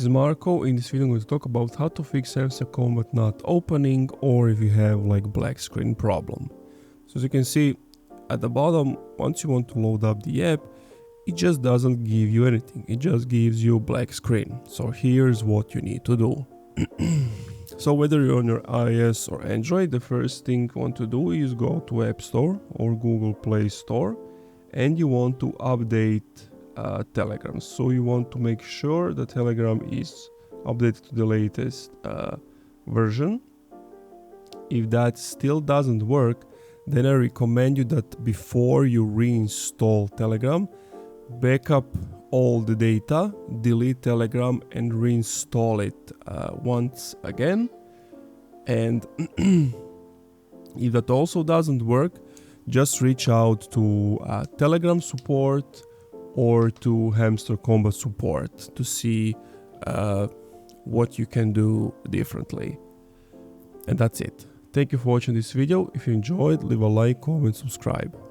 is Marco. In this video I'm going to talk about how to fix Hamster Kombat not opening, or if you have like black screen problem. So as you can see at the bottom, once you want to load up the app, it just doesn't give you anything, it just gives you black screen. So here's what you need to do. So whether you're on your iOS or Android, the first thing you want to do is go to App Store or Google Play Store, and you want to update Telegram. So you want to make sure that Telegram is updated to the latest version. If that still doesn't work, then I recommend you that before you reinstall Telegram, back up all the data, delete Telegram and reinstall it once again. And if that also doesn't work, just reach out to Telegram support or to Hamster Kombat support to see what you can do differently. And that's it. Thank you for watching this video. If you enjoyed, leave a like, comment, subscribe.